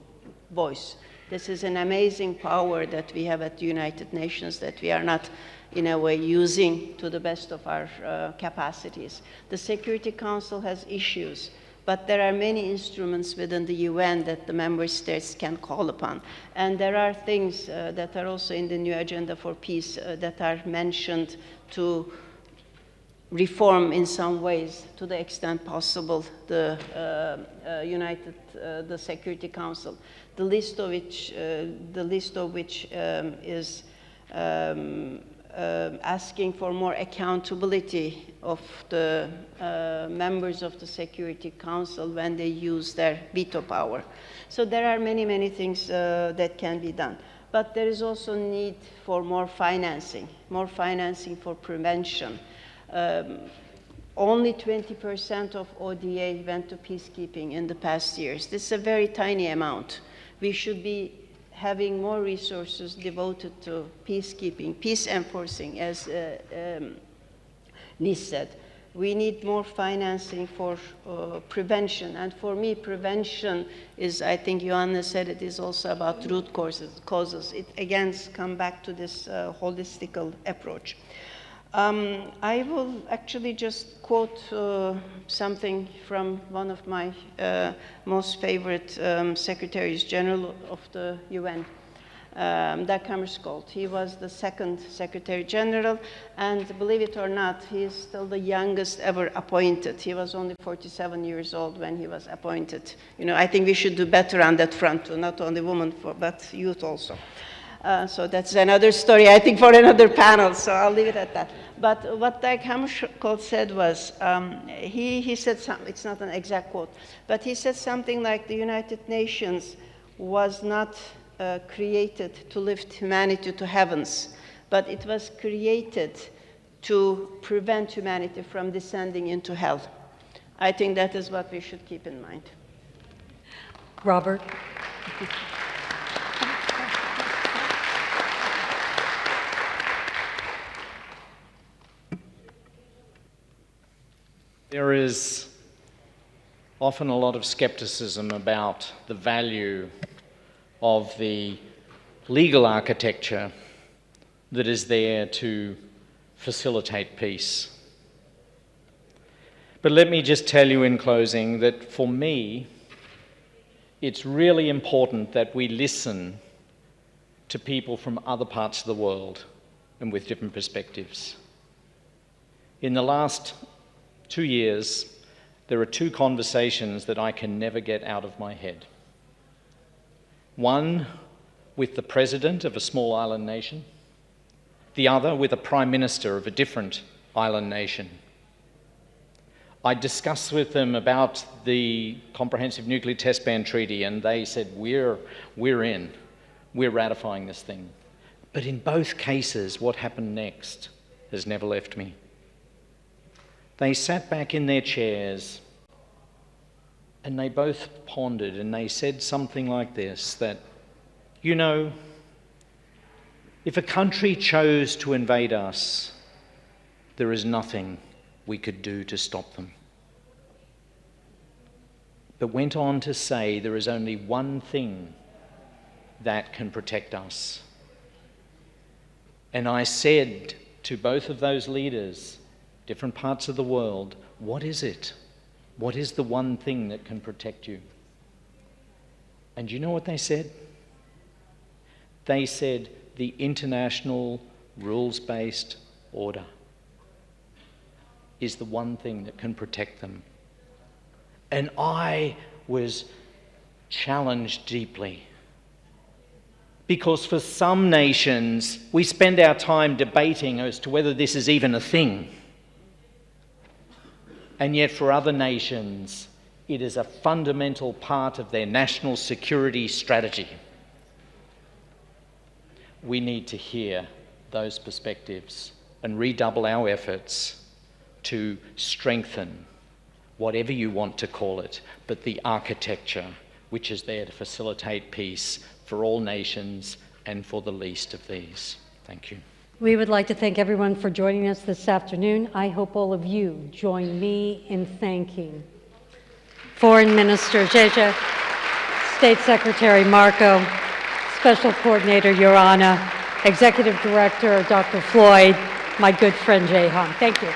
voice. This is an amazing power that we have at the United Nations that we are not, in a way, using to the best of our capacities. The Security Council has issues, but there are many instruments within the UN that the member states can call upon. And there are things that are also in the new agenda for peace that are mentioned to reform in some ways, to the extent possible, the the Security Council. The list of which is asking for more accountability of the members of the Security Council when they use their veto power. So there are many, many things that can be done. But there is also need for more financing for prevention. Only 20% of ODA went to peacekeeping in the past years. This is a very tiny amount. We should be having more resources devoted to peacekeeping, peace enforcing, as Liz said. We need more financing for prevention. And for me, prevention is, I think Joanna said, it is also about root causes. It again comes back to this holistical approach. I will actually just quote something from one of my most favorite Secretaries General of the UN, Dag Hammarskjöld. He was the second Secretary General, and believe it or not, he is still the youngest ever appointed. He was only 47 years old when he was appointed. You know, I think we should do better on that front too, not only women, but youth also. So that's another story, I think, for another panel, so I'll leave it at that. But what Dag Hammarskjöld said was, he said something, it's not an exact quote, but he said something like the United Nations was not created to lift humanity to heavens, but it was created to prevent humanity from descending into hell. I think that is what we should keep in mind. Robert. There is often a lot of skepticism about the value of the legal architecture that is there to facilitate peace. But let me just tell you in closing that for me, it's really important that we listen to people from other parts of the world and with different perspectives. In the last 2 years, there are two conversations that I can never get out of my head. One with the president of a small island nation, the other with a prime minister of a different island nation. I discussed with them about the Comprehensive Nuclear Test Ban Treaty, and they said, we're in, we're ratifying this thing. But in both cases, what happened next has never left me. They sat back in their chairs and they both pondered, and they said something like this, that, you know, if a country chose to invade us, there is nothing we could do to stop them. But went on to say there is only one thing that can protect us. And I said to both of those leaders, different parts of the world, what is it? What is the one thing that can protect you? And you know what they said? They said the international rules-based order is the one thing that can protect them. And I was challenged deeply. Because for some nations, we spend our time debating as to whether this is even a thing. And yet for other nations, it is a fundamental part of their national security strategy. We need to hear those perspectives and redouble our efforts to strengthen, whatever you want to call it, but the architecture which is there to facilitate peace for all nations and for the least of these. Thank you. We would like to thank everyone for joining us this afternoon. I hope all of you join me in thanking Foreign Minister Jeje, State Secretary Marco, Special Coordinator Yorana, Executive Director Dr. Floyd, my good friend Jehan. Thank you.